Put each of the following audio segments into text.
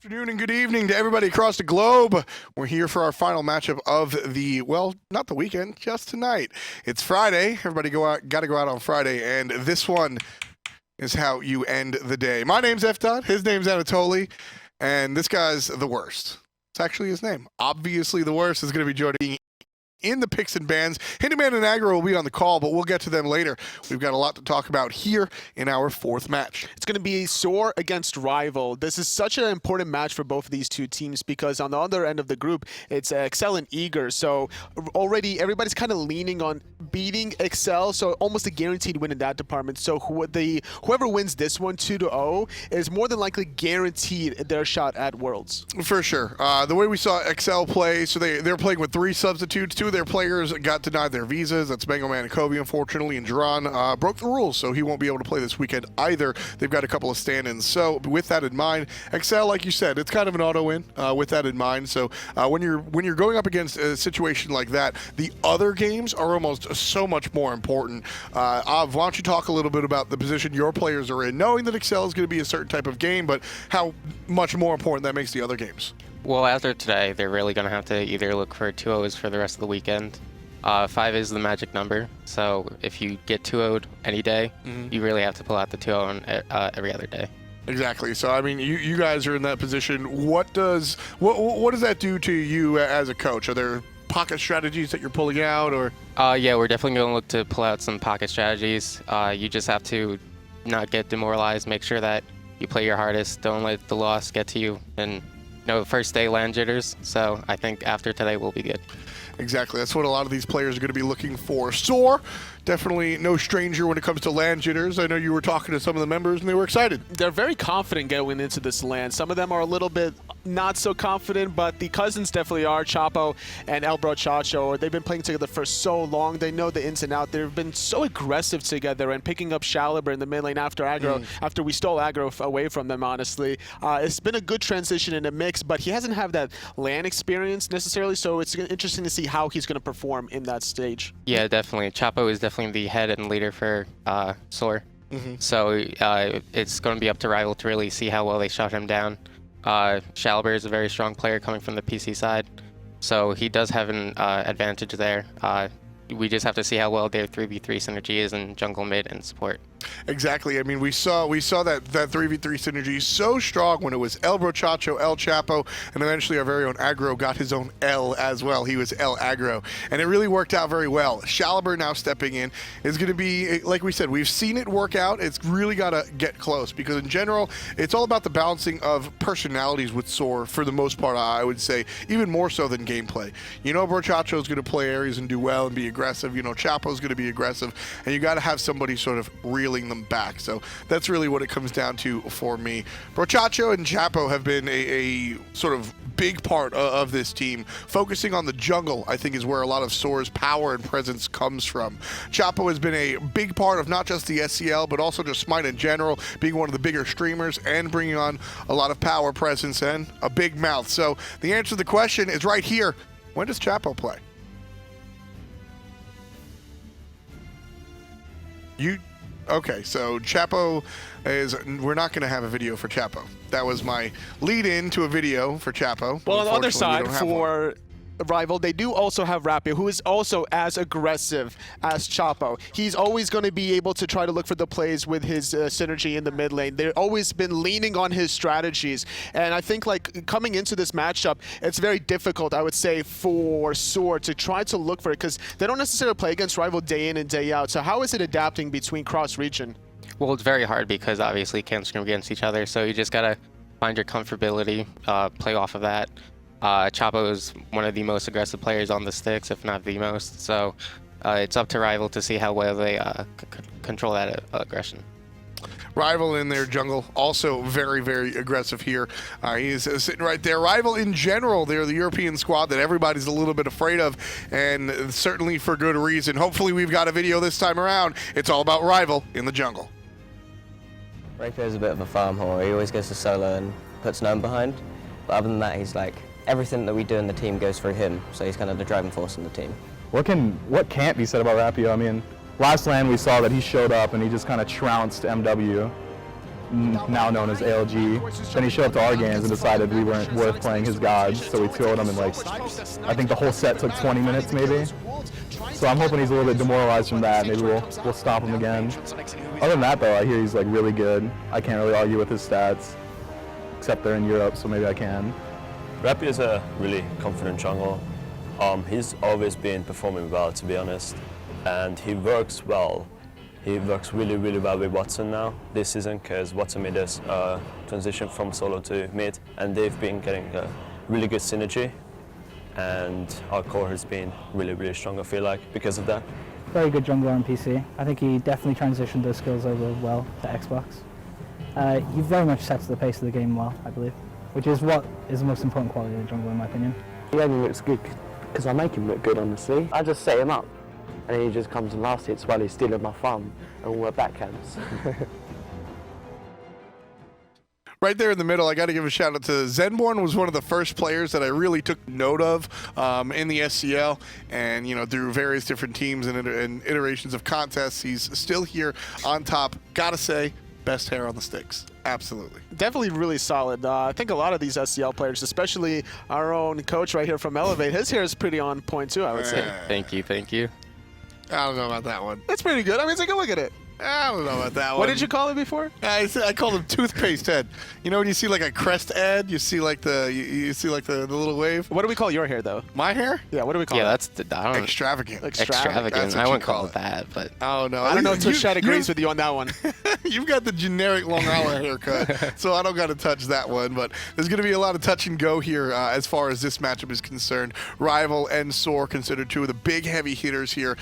Afternoon and good evening to everybody across the globe. We're here for our final matchup of the, well, not the weekend, just tonight. It's Friday. Everybody got to go out on Friday, and this one is how you end the day. My name's F. His name's Anatoly, and this guy's the worst. It's actually his name. Obviously, the worst is going to be joining in the picks and bans. Hinterman and Aggro will be on the call, but we'll get to them later. We've got a lot to talk about here in our fourth match. It's going to be SoaR against Rival. This is such an important match for both of these two teams because on the other end of the group, it's Excel and Eager. So already everybody's kind of leaning on beating Excel, so almost a guaranteed win in that department. So whoever wins this one 2-0 is more than likely guaranteed their shot at Worlds. For sure. The way we saw Excel play, so they're playing with 3 substitutes. 2 of their players got denied their visas. That's Mango Man and Kobe, unfortunately, and Duran broke the rules, so he won't be able to play this weekend either. They've got a couple of stand-ins. So with that in mind, Excel, like you said, it's kind of an auto-win with that in mind. So when you're going up against a situation like that, the other games are almost so much more important. Av, why don't you talk a little bit about the position your players are in, knowing that Excel is going to be a certain type of game, but how much more important that makes the other games? Well, after today, they're really going to have to either look for 2-0s for the rest of the weekend. 5 is the magic number, so if you get 2-0'd any day, you really have to pull out the 2-0 every other day. Exactly. So, I mean, you guys are in that position. What does that do to you as a coach? Are there pocket strategies that you're pulling out, or? Yeah, we're definitely going to look to pull out some pocket strategies. You just have to not get demoralized, make sure that you play your hardest, don't let the loss get to you, and first day land jitters, so I think after today we'll be good. Exactly, that's what a lot of these players are going to be looking for. SoaR, definitely no stranger when it comes to land jitters. I know you were talking to some of the members and they were excited. They're very confident going into this land. Some of them are a little bit not so confident, but the cousins definitely are. Chapo and ElSoarchapo, they've been playing together for so long. They know the ins and outs. They've been so aggressive together and picking up Caliber in the mid lane after aggro, after we stole aggro away from them, honestly. It's been a good transition in a mix, but he hasn't had that LAN experience necessarily, so it's interesting to see how he's going to perform in that stage. Yeah, definitely. Chapo is definitely the head and leader for SoaR. So it's going to be up to Rival to really see how well they shut him down. Caliber is a very strong player coming from the PC side, so he does have an advantage there. We just have to see how well their 3v3 synergy is in jungle, mid, and support. Exactly. I mean, we saw that 3v3 synergy so strong when it was ElSoarchapo, and eventually our very own Aggro got his own L as well. He was Aggro, and it really worked out very well. Caliber now stepping in is going to be, like we said, we've seen it work out. It's really got to get close because in general, it's all about the balancing of personalities with SoaR for the most part, I would say, even more so than gameplay. ElSoarchapo is going to play areas and do well and be aggressive. Chapo is going to be aggressive, and you got to have somebody sort of reeling them back. So that's really what it comes down to for me. ElSoarchapo and Chapo have been a sort of big part of this team. Focusing on the jungle, I think, is where a lot of SoaR's power and presence comes from. Chapo has been a big part of not just the SCL, but also just Smite in general, being one of the bigger streamers and bringing on a lot of power, presence, and a big mouth. So the answer to the question is right here. When does Chapo play? Okay, so Chapo is, we're not going to have a video for Chapo. That was my lead-in to a video for Chapo. Well, on the other side, for Rival, they do also have Rapio, who is also as aggressive as Chapo. He's always going to be able to try to look for the plays with his synergy in the mid lane. They've always been leaning on his strategies. And I think, like, coming into this matchup, it's very difficult, I would say, for SoaR to try to look for it, because they don't necessarily play against Rival day in and day out. So how is it adapting between cross-region? Well, it's very hard because obviously you can't scrim against each other, so you just got to find your comfortability, play off of that. Chapo is one of the most aggressive players on the sticks, if not the most, so it's up to Rival to see how well they control that aggression. Rival in their jungle, also very, very aggressive here. He's sitting right there. Rival in general, they're the European squad that everybody's a little bit afraid of, and certainly for good reason. Hopefully we've got a video this time around. It's all about Rival in the jungle. Rapio's a bit of a farm whore. He always goes to solo and puts Gnome behind. But other than that, he's like, everything that we do in the team goes through him, so he's kind of the driving force in the team. What can't be said about Rapio? I mean, last LAN we saw that he showed up and he just kind of trounced MW. now known as ALG. Then he showed up to our games and decided we weren't worth playing his gods, so we killed him in like, I think the whole set took 20 minutes maybe. So I'm hoping he's a little bit demoralized from that. Maybe we'll stop him again. Other than that though, I hear he's like really good. I can't really argue with his stats, except they're in Europe, so maybe I can. Rapio is a really confident jungle. He's always been performing well, to be honest, and he works well. He works really, really well with Watson now this season, because Watson made this transition from solo to mid, and they've been getting a really good synergy. And our core has been really, really strong, I feel like, because of that. Very good jungler on PC. I think he definitely transitioned those skills over well to Xbox. He very much sets the pace of the game well, I believe, which is what is the most important quality of the jungler in my opinion. He only looks good because I make him look good, honestly. I just set him up and he just comes and last hits while he's stealing my farm and all my backhands. Right there in the middle, I got to give a shout out to Zenborne. Was one of the first players that I really took note of in the SCL, and through various different teams and iterations of contests, he's still here on top. Gotta say, best hair on the sticks. Absolutely. Definitely really solid. I think a lot of these SCL players, especially our own coach right here from Elevate, his hair is pretty on point too, I would say. Thank you, thank you. I don't know about that one. It's pretty good. I mean, take a look at it. I don't know about that one. What did you call it before? I called him toothpaste head. You know when you see like a crest ad, you see like the the little wave. What do we call your hair though? My hair? Yeah, what do we call Yeah, it? that's I don't know. Extravagant. Extravagant. Extravagant. That's what I you wouldn't call call it. it that, but Oh no. I don't know if Tushad agrees with you on that one. You've got the generic Long Island haircut, so I don't got to touch that one. But there's going to be a lot of touch and go here as far as this matchup is concerned. Rival and SoaR considered two of the big heavy hitters here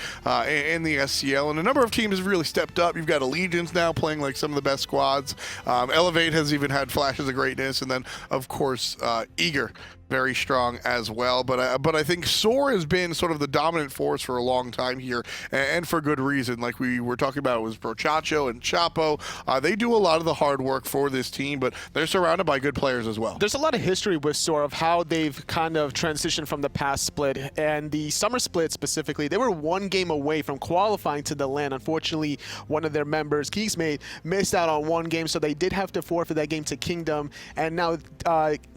in the SCL, and a number of teams have really stepped up. You've got Allegiance now playing like some of the best squads. Elevate has even had flashes of greatness, and then of course Eager. Very strong as well, but I think SoaR has been sort of the dominant force for a long time here, and for good reason. Like we were talking about, it was Brochacho and Chapo. They do a lot of the hard work for this team, but they're surrounded by good players as well. There's a lot of history with SoaR of how they've kind of transitioned from the past split, and the summer split specifically. They were one game away from qualifying to the LAN. Unfortunately, one of their members, Geeksmate, missed out on one game, so they did have to forfeit that game to Kingdom. And now,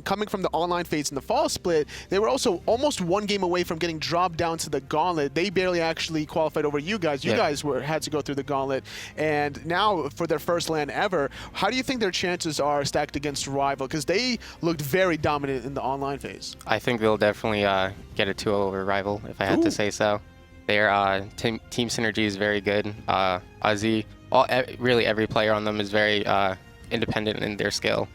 coming from the online phase in the fall split, they were also almost one game away from getting dropped down to the gauntlet. They barely actually qualified over you guys. You guys had to go through the gauntlet, and now for their first LAN ever, how do you think their chances are stacked against Rival? Because they looked very dominant in the online phase. I think they'll definitely get a 2-0 over Rival, if I had to say so. Their team synergy is very good. Uzzy, really every player on them is very independent in their skill.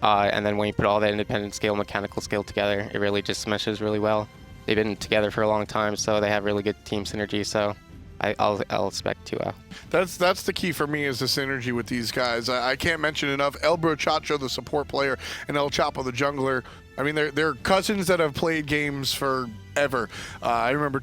And then when you put all that independent skill, mechanical skill together, it really just meshes really well. They've been together for a long time, so they have really good team synergy. So I'll expect 2-0. That's the key for me, is the synergy with these guys. I can't mention enough. Brochacho, the support player, and ElSoarchapo, the jungler. I mean, they're cousins that have played games for ever. I remember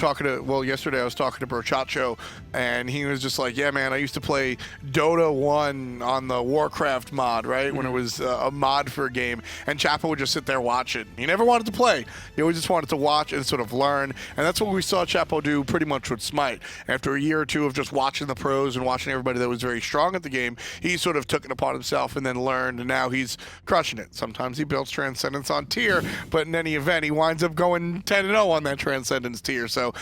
yesterday I was talking to Brochacho, and he was just like, yeah, man, I used to play Dota 1 on the Warcraft mod, right? When it was a mod for a game, and Chapo would just sit there watching. He never wanted to play. He always just wanted to watch and sort of learn, and that's what we saw Chapo do pretty much with Smite. After a year or two of just watching the pros and watching everybody that was very strong at the game, he sort of took it upon himself and then learned, and now he's crushing it. Sometimes he builds Transcendence on tier, but in any event, he winds up going 10-0 on that Transcendence tier. So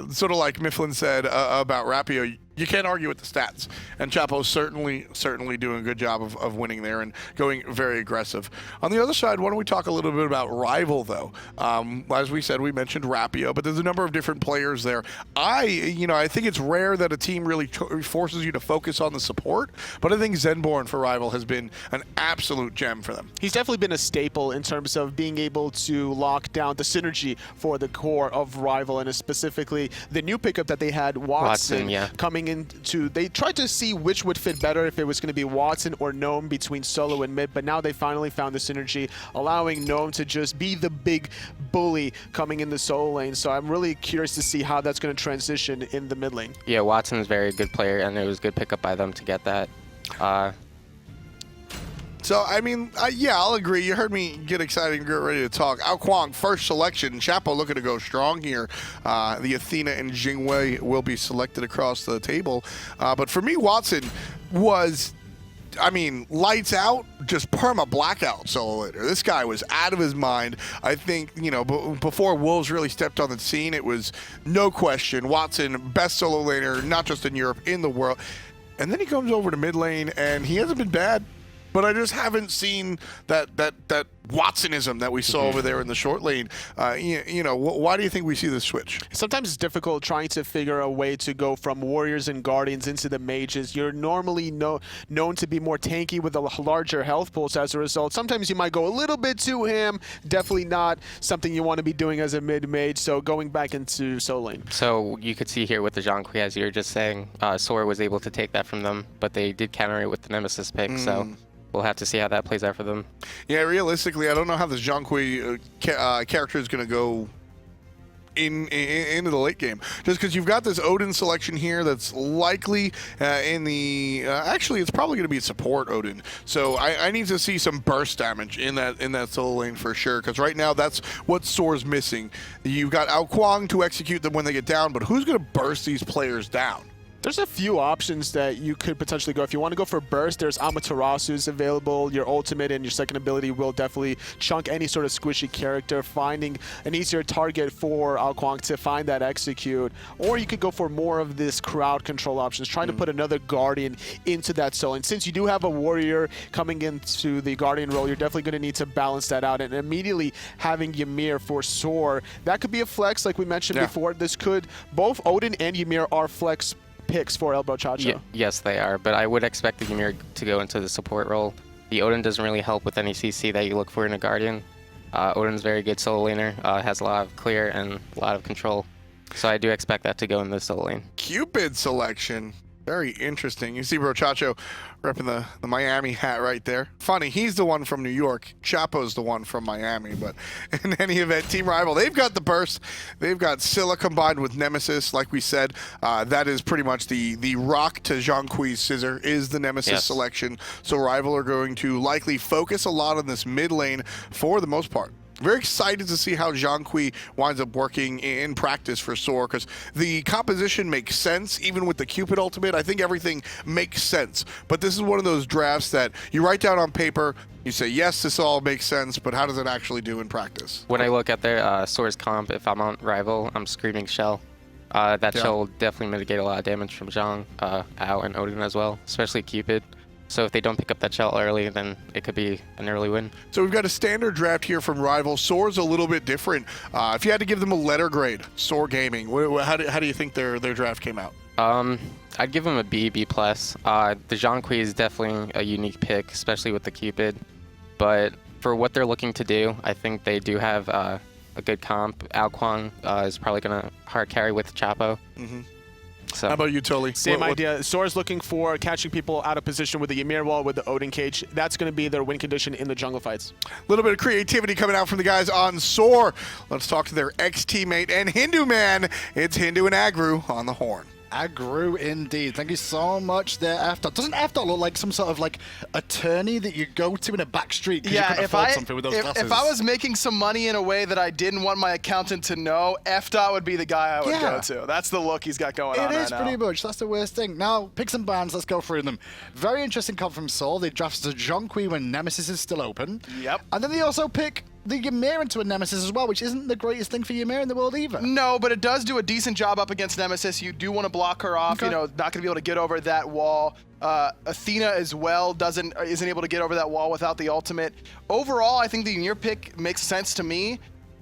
sort of like Mifflin said about Rapio, you can't argue with the stats, and Chapo's certainly doing a good job of winning there and going very aggressive. On the other side, why don't we talk a little bit about Rival, though? As we said, we mentioned Rapio, but there's a number of different players there. I think it's rare that a team really forces you to focus on the support, but I think Zenborne for Rival has been an absolute gem for them. He's definitely been a staple in terms of being able to lock down the synergy for the core of Rival, and specifically the new pickup that they had, Watson coming into. They tried to see which would fit better, if it was going to be Watson or Gnome between solo and mid, but now they finally found the synergy, allowing Gnome to just be the big bully coming in the solo lane. So I'm really curious to see how that's going to transition in the mid lane. Yeah, Watson's a very good player, and it was a good pickup by them to get that. So, I mean, yeah, I'll agree. You heard me get excited and get ready to talk. Kuang, first selection. Chapo looking to go strong here. The Athena and Jing will be selected across the table. But for me, Watson was I mean, lights out, just perma blackout solo laner. This guy was out of his mind. I think, you know, before Wolves really stepped on the scene, it was no question Watson, best solo laner, not just in Europe, in the world. And then he comes over to mid lane, and he hasn't been bad. But I just haven't seen that Watsonism that we saw over there in the short lane. You know, why do you think we see this switch? Sometimes it's difficult trying to figure a way to go from warriors and guardians into the mages. You're normally known to be more tanky with a larger health pools as a result. Sometimes you might go a little bit too ham. Definitely not something you want to be doing as a mid-mage. So going back into solo lane. So you could see here with the Zhong, as you were just saying, SoaR was able to take that from them, but they did counter it with the Nemesis pick. So we'll have to see how that plays out for them. Yeah, realistically, I don't know how this Zhong character is going to go into the late game. Just because you've got this Odin selection here that's likely in the... actually, it's probably going to be support Odin. So I need to see some burst damage in that solo lane for sure, because right now that's what SoaR's missing. You've got Kuang to execute them when they get down, but who's going to burst these players down? There's a few options that you could potentially go. If you want to go for burst, there's Amaterasu's available. Your ultimate and your second ability will definitely chunk any sort of squishy character, finding an easier target for Kuang to find that execute. Or you could go for more of this crowd control options, trying to put another guardian into that solo. And since you do have a warrior coming into the guardian role, you're definitely going to need to balance that out. And immediately having Ymir for SoaR, that could be a flex like we mentioned before. This could, both Odin and Ymir are flex picks for ElSoarchapo. Yes, they are, but I would expect the Ymir to go into the support role. The Odin doesn't really help with any CC that you look for in a Guardian. Odin's very good solo laner, has a lot of clear and a lot of control. So I do expect that to go in the solo lane. Cupid selection. Very interesting. You see Bro Chacho repping the Miami hat right there. Funny, he's the one from New York. Chapo's the one from Miami. But in any event, Team Rival, they've got the burst. They've got Scylla combined with Nemesis. Like we said, that is pretty much the rock to Zhong's scissor is the Nemesis selection. So Rival are going to likely focus a lot on this mid lane for the most part. Very excited to see how Zhong winds up working in practice for SoaR, because the composition makes sense, even with the Cupid ultimate. I think everything makes sense. But this is one of those drafts that you write down on paper, you say, yes, this all makes sense, but how does it actually do in practice? When I look at their SoaR's comp, if I'm on Rival, I'm screaming Shell. That Shell will definitely mitigate a lot of damage from Zhong, Ao, and Odin as well, especially Cupid. So if they don't pick up that shell early, then it could be an early win. So we've got a standard draft here from Rival. SoaR's a little bit different. If you had to give them a letter grade, SoaR Gaming, how do you think their draft came out? I'd give them a B+. The Zhong is definitely a unique pick, especially with the Cupid. But for what they're looking to do, I think they do have a good comp. Kuang is probably going to hard carry with Chapo. So. How about you, Tully? Same idea. SoaR's looking for catching people out of position with the Ymir wall, with the Odin cage. That's going to be their win condition in the jungle fights. A little bit of creativity coming out from the guys on SoaR. Let's talk to their ex-teammate and Hindu man. It's Hindu and Agru on the horn. Agru indeed. Thank you so much there, FDOT. Doesn't FDOT look like some sort of like attorney that you go to in a back street because you can afford something with those glasses? If I was making some money in a way that I didn't want my accountant to know, FDOT would be the guy I would go to. That's the look he's got going on right now. It is pretty much. That's the worst thing. Now, picks and bans, let's go through them. Very interesting comp from SoaR. They drafted Zhong when Nemesis is still open. Yep. And then they also pick the Ymir into a Nemesis as well, which isn't the greatest thing for Ymir in the world either. No, but it does do a decent job up against Nemesis. You do want to block her off. You know, not going to be able to get over that wall. Athena as well isn't able to get over that wall without the ultimate. Overall, I think the Ymir pick makes sense to me.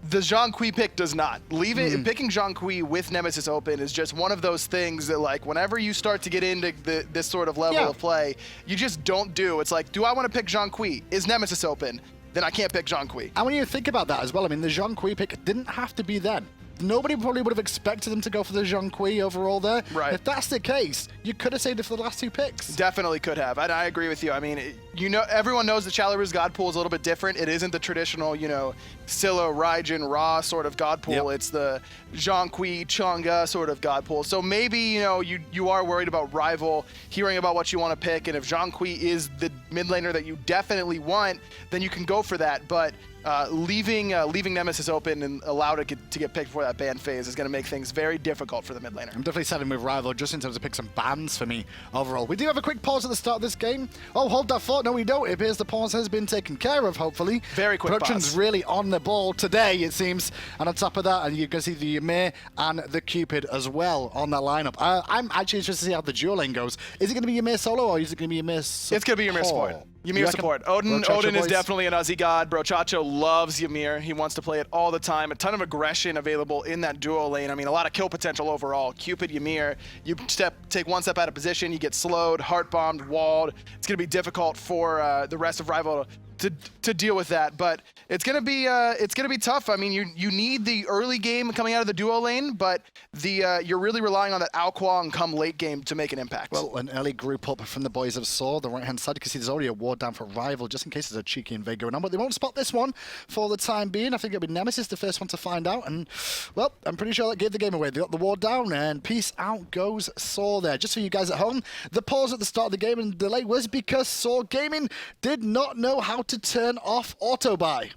The Zhong pick does not. Picking Zhong with Nemesis open is just one of those things that, like, whenever you start to get into this sort of level of play, you just don't do. It's like, do I want to pick Zhong? Is Nemesis open? Then I can't pick Zhong. And when you think about that as well, I mean, the Zhong pick didn't have to be then. Nobody probably would have expected them to go for the Zhong overall there. Right. If that's the case, you could have saved it for the last two picks. Definitely could have. I agree with you. I mean, you know, everyone knows the Challerbers God pool is a little bit different. It isn't the traditional, you know, Scylla, Raijin, Ra sort of God pool. It's the Zhong Chang'e sort of God pool. So maybe, you know, you are worried about Rival hearing about what you want to pick, and if Zhong is the mid laner that you definitely want, then you can go for that. But leaving Nemesis open and allowed it to get picked before that ban phase is going to make things very difficult for the mid laner. I'm definitely siding with Rival just in terms of pick some bans for me overall. We do have a quick pause at the start of this game. Oh, hold that thought. No, we don't. It appears the pause has been taken care of, hopefully. Very quick Production's pause. really on the ball today, it seems. And on top of that, and you can see the Ymir and the Cupid as well on that lineup. I'm actually interested to see how the dual lane goes. Is it going to be Ymir solo or is it going to be Ymir support? It's going to be Ymir support. Ymir support. Odin is definitely an Uzzy god. Brochacho loves Ymir. He wants to play it all the time. A ton of aggression available in that duo lane. I mean, a lot of kill potential overall. Cupid, Ymir, you take one step out of position, you get slowed, heart bombed, walled. It's going to be difficult for the rest of Rival to deal with that, but it's gonna be tough. I mean, you need the early game coming out of the duo lane, but you're really relying on that Kuang come late game to make an impact. Well, an early group up from the boys of SoaR. The right hand side, you can see there's already a ward down for Rival, just in case there's a cheeky invade going on, but they won't spot this one for the time being. I think it'll be Nemesis the first one to find out, and well, I'm pretty sure that gave the game away. They got the ward down, and peace out goes SoaR there. Just for you guys at home, the pause at the start of the game and delay was because SoaR Gaming did not know how to turn off auto buy.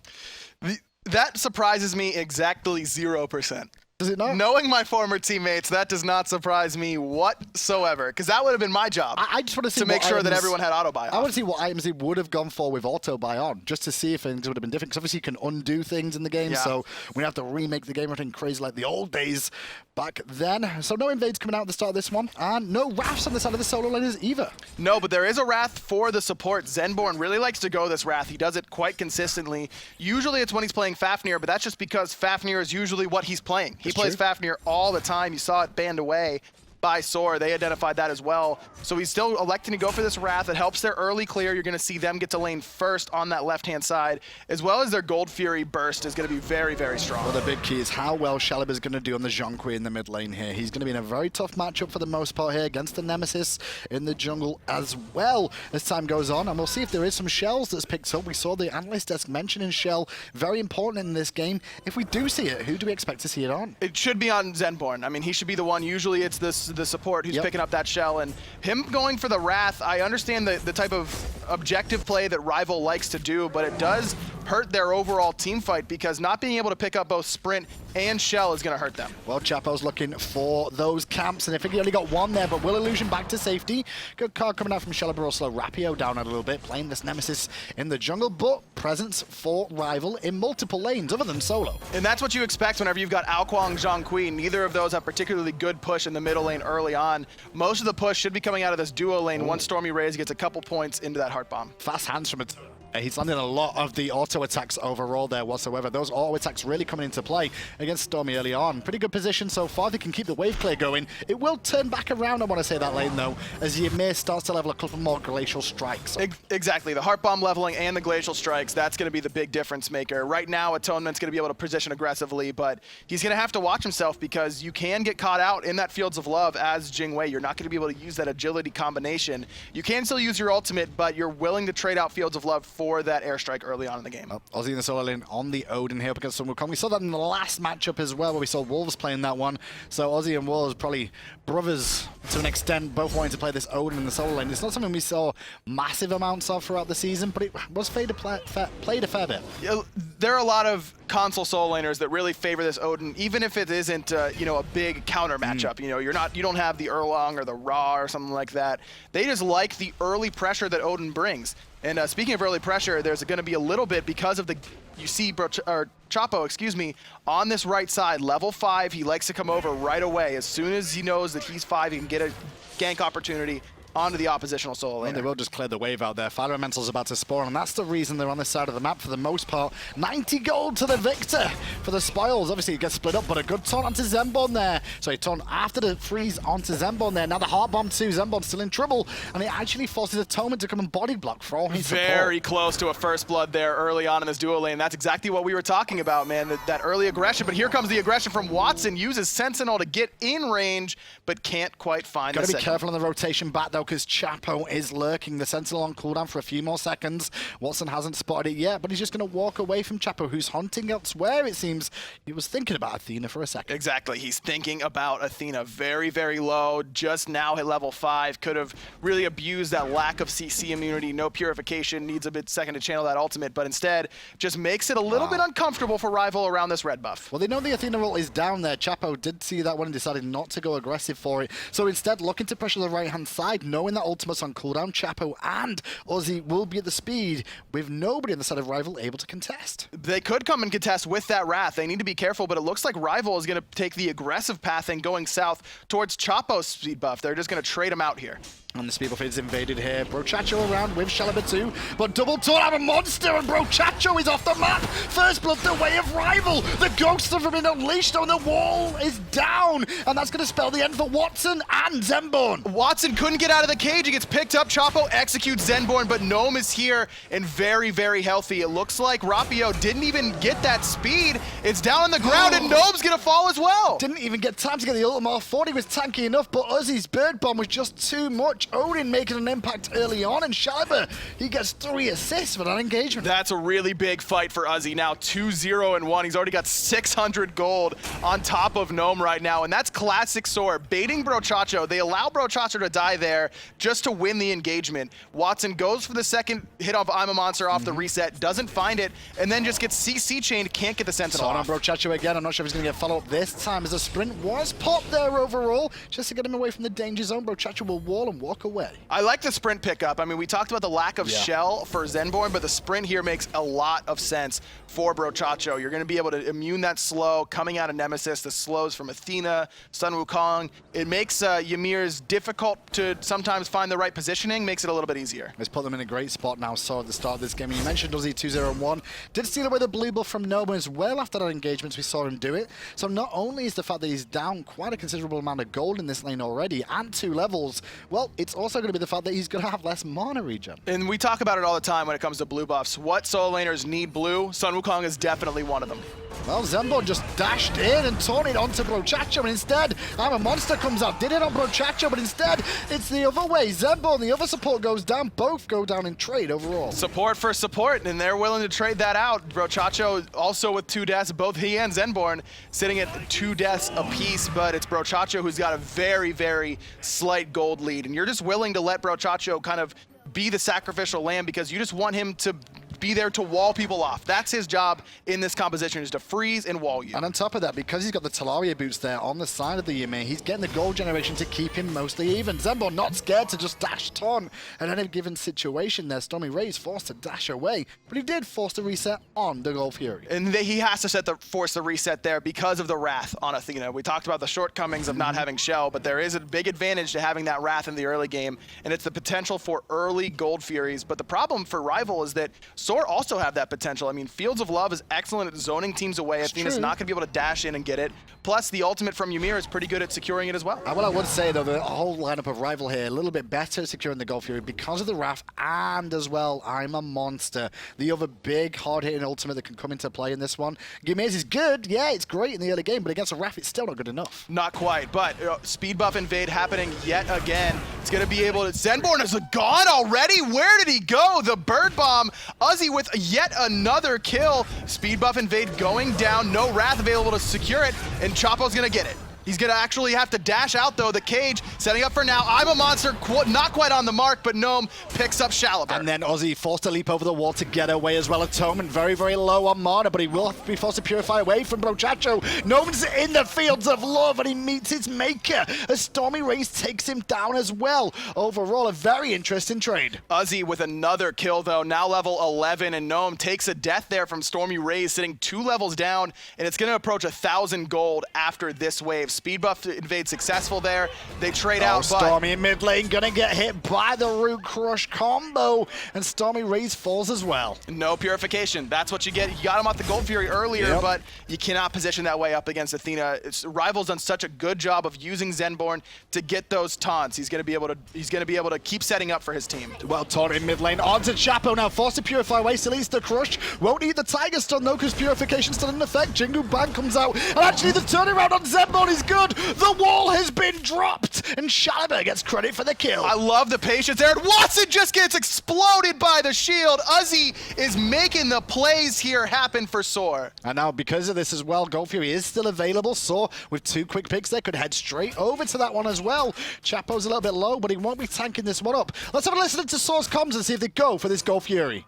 That surprises me exactly 0%. Does it not? Knowing my former teammates, that does not surprise me whatsoever, because that would have been my job. I just want to see to make sure that everyone had auto buy off. I want to see what items he would have gone for with auto buy on, just to see if things would have been different. Because obviously you can undo things in the game, so we have to remake the game everything crazy like the old days back then. So no invades coming out at the start of this one, and no Wraths on the side of the solo laners either. No, but there is a Wrath for the support. Zenborne really likes to go this Wrath. He does it quite consistently. Usually it's when he's playing Fafnir, but that's just because Fafnir is usually what he's playing. He plays Fafnir all the time. You saw it banned away by SoaR. They identified that as well. So he's still electing to go for this Wrath. It helps their early clear. You're going to see them get to lane first on that left-hand side, as well as their Gold Fury burst is going to be very, very strong. Well, the big key is how well SoaR is going to do on the Zhong in the mid lane here. He's going to be in a very tough matchup for the most part here against the Nemesis in the jungle as well as time goes on. And we'll see if there is some shells that's picked up. We saw the analyst desk mentioning shell. Very important in this game. If we do see it, who do we expect to see it on? It should be on Zenborne. I mean, he should be the one. Usually it's the support who's picking up that shell, and him going for the Wrath, I understand the type of objective play that Rival likes to do, but it does hurt their overall team fight because not being able to pick up both sprint and shell is going to hurt them. Well, Chapo's looking for those camps, and I think he only got one there, but will Illusion back to safety. Good card coming out from Scylla, but also Rapio down a little bit, playing this Nemesis in the jungle, but presence for Rival in multiple lanes other than solo. And that's what you expect whenever you've got Kuang, Zhong. Neither of those have particularly good push in the middle lane early on. Most of the push should be coming out of this duo lane once StormyRays gets a couple points into that heart bomb. Fast hands from it. He's landing a lot of the auto attacks overall there whatsoever. Those auto attacks really coming into play against Stormy early on. Pretty good position so far. They can keep the wave clear going. It will turn back around, I want to say, that lane though, as Ymir starts to level a couple more glacial strikes. Exactly. The heart bomb leveling and the glacial strikes, that's going to be the big difference maker. Right now, Atonement's going to be able to position aggressively, but he's going to have to watch himself because you can get caught out in that Fields of Love as Jing Wei. You're not going to be able to use that agility combination. You can still use your ultimate, but you're willing to trade out Fields of Love for that airstrike early on in the game. Ozzy in the solo lane on the Odin here against some Wukong. We saw that in the last matchup as well, where we saw Wolves playing that one. So Ozzy and Wolves probably brothers to an extent, both wanting to play this Odin in the solo lane. It's not something we saw massive amounts of throughout the season, but it was played a fair bit. Yeah, there are a lot of console solo laners that really favor this Odin, even if it isn't you know, a big counter matchup. You know, you don't have the Erlong or the Ra or something like that. They just like the early pressure that Odin brings. And speaking of early pressure, there's going to be a little bit because of you see Chapo, excuse me, on this right side, level 5, he likes to come over right away. As soon as he knows that he's 5, he can get a gank opportunity onto the oppositional solo laner. And they will just clear the wave out there. Fire Elemental's about to spawn, and that's the reason they're on this side of the map for the most part. 90 gold to the victor for the spoils. Obviously, it gets split up, but a good taunt onto Zenborne there. So he taunt after the freeze onto Zenborne there. Now the heart bomb too. Zenborne's still in trouble, and it actually forces Atonement to come and body block for all his support. Very close to a first blood there early on in this duo lane. That's exactly what we were talking about, man, that early aggression. But here comes the aggression from Watson. Uses Sentinel to get in range, but can't quite find the Gotta be signal. careful on the rotation back, though. though, because Chapo is lurking. The Sentinel on cooldown for a few more seconds. Watson hasn't spotted it yet, but he's just going to walk away from Chapo, who's hunting elsewhere, it seems. He was thinking about Athena for a second. Exactly. He's thinking about Athena. Very, very low. Just now hit level 5. Could have really abused that lack of CC immunity. No purification. Needs a bit second to channel that ultimate, but instead just makes it a little bit uncomfortable for Rival around this red buff. Well, they know the Athena ult is down there. Chapo did see that one and decided not to go aggressive for it. So instead, looking to pressure the right-hand side, knowing that ultimate's on cooldown, Chapo and Uzzy will be at the speed with nobody on the side of Rival able to contest. They could come and contest with that Wrath. They need to be careful, but it looks like Rival is going to take the aggressive path and going south towards Chapo's speed buff. They're just going to trade him out here. And the speed buff is invaded here. Brochacho around with Shalaba too, but double taunt out a monster, and Brochacho is off the map. First blood the way of Rival. The ghosts have been unleashed on the wall is down, and that's going to spell the end for Watson and Zenborne. Watson couldn't get out of the cage. He gets picked up. Chapo executes Zenborne, but Gnome is here and very, very healthy. It looks like Rapio didn't even get that speed. It's down on the ground, and Gnome's going to fall as well. Didn't even get time to get the ultimate off. Thought he was tanky enough, but Uzzy's bird bomb was just too much. Odin making an impact early on, and Shalaba, he gets 3 assists for that engagement. That's a really big fight for Uzzy. Now 2-0-1. He's already got 600 gold on top of Gnome right now, and that's classic SoaR. Baiting Brochacho. They allow Brochacho to die there just to win the engagement. Watson goes for the second hit of I'm a Monster off the reset, doesn't find it, and then just gets CC chained, can't get the Sentinel off. On Brochacho again. I'm not sure if he's going to get follow-up this time, as the sprint was popped there overall, just to get him away from the danger zone. Brochacho will wall and walk away. I like the sprint pickup. I mean, we talked about the lack of shell for Zenborne, but the sprint here makes a lot of sense for Brochacho. You're going to be able to immune that slow coming out of Nemesis, the slows from Athena, Sun Wukong. It makes Ymir's difficult to sometimes find the right positioning, makes it a little bit easier. Let's put them in a great spot now, SoaR, at the start of this game. You mentioned Uzzy 2-0-1. Did steal away the blue buff from Gnome as well after that engagement. We saw him do it. So not only is the fact that he's down quite a considerable amount of gold in this lane already, and 2 levels, well, it's also going to be the fact that he's going to have less mana regen. And we talk about it all the time when it comes to blue buffs. What solo laners need blue? Sun Wukong is definitely one of them. Well, Zenborne just dashed in and taunted onto Brochacho, and instead, I'm a Monster comes out. Did it on Brochacho, but instead, it's the other way. Zenborne, the other support goes down. Both go down in trade overall. Support for support, and they're willing to trade that out. Brochacho also with 2 deaths, both he and Zenborne sitting at 2 deaths apiece, but it's Brochacho who's got a very, very slight gold lead, and you're just willing to let Brochacho kind of be the sacrificial lamb because you just want him to be there to wall people off. That's his job in this composition, is to freeze and wall you. And on top of that, because he's got the Talaria boots there on the side of the Ymir, he's getting the gold generation to keep him mostly even. Zenborne not scared to just dash taunt. And in any given situation there, StormyRays forced to dash away, but he did force the reset on the Gold Fury. And he has to force the reset there because of the Wrath on Athena. We talked about the shortcomings of not having Shell, but there is a big advantage to having that Wrath in the early game, and it's the potential for early Gold Furies. But the problem for Rival is that SoaR also have that potential. I mean, Fields of Love is excellent at zoning teams away. Athena's not going to be able to dash in and get it. Plus, the ultimate from Ymir is pretty good at securing it as well. Well, I would say, though, the whole lineup of Rival here, a little bit better at securing the Gold Fury because of the Wrath, and as well, I'm a Monster. The other big, hard-hitting ultimate that can come into play in this one. Ymir's is good. Yeah, it's great in the early game, but against a Wrath, it's still not good enough. Not quite, but speed buff invade happening yet again. It's going to be able to... Zenborne is gone already? Where did he go? The bird bomb. Uzzy with yet another kill. Speed buff invade going down. No Wrath available to secure it, and Chapo's going to get it. He's going to actually have to dash out, though. The cage setting up for now. I'm a Monster, not quite on the mark, but Gnome picks up Shalaba. And then Uzzy forced to leap over the wall to get away as well. Atonement very, very low on mana, but he will have to be forced to purify away from Brochacho. Gnome's in the fields of love, and he meets his maker as StormyRays takes him down as well. Overall, a very interesting trade. Uzzy with another kill, though, now level 11, and Gnome takes a death there from StormyRays, sitting 2 levels down, and it's going to approach 1,000 gold after this wave. Speed buff invade successful there. They trade out, but... Stormy in mid lane gonna get hit by the Root Crush combo, and StormyRays falls as well. No purification. That's what you get. You got him off the Gold Fury earlier, but you cannot position that way up against Athena. Rival's done such a good job of using Zenborne to get those taunts. He's gonna be able to keep setting up for his team. Well, taunt in mid lane onto Chapo now, forced to purify away. Still eats the Crush. Won't need the Tiger Stun though, because purification's still in effect. Jingu Bang comes out, and actually the turnaround on Zenborne is good. good. The wall has been dropped, and Shalibur gets credit for the kill. I love the patience there. And Watson just gets exploded by the shield. Uzzy is making the plays here happen for SoaR. And now, because of this as well, Gold Fury is still available. SoaR, with 2 quick picks there, could head straight over to that one as well. Chapo's a little bit low, but he won't be tanking this one up. Let's have a listen to SoaR's comms and see if they go for this Gold Fury.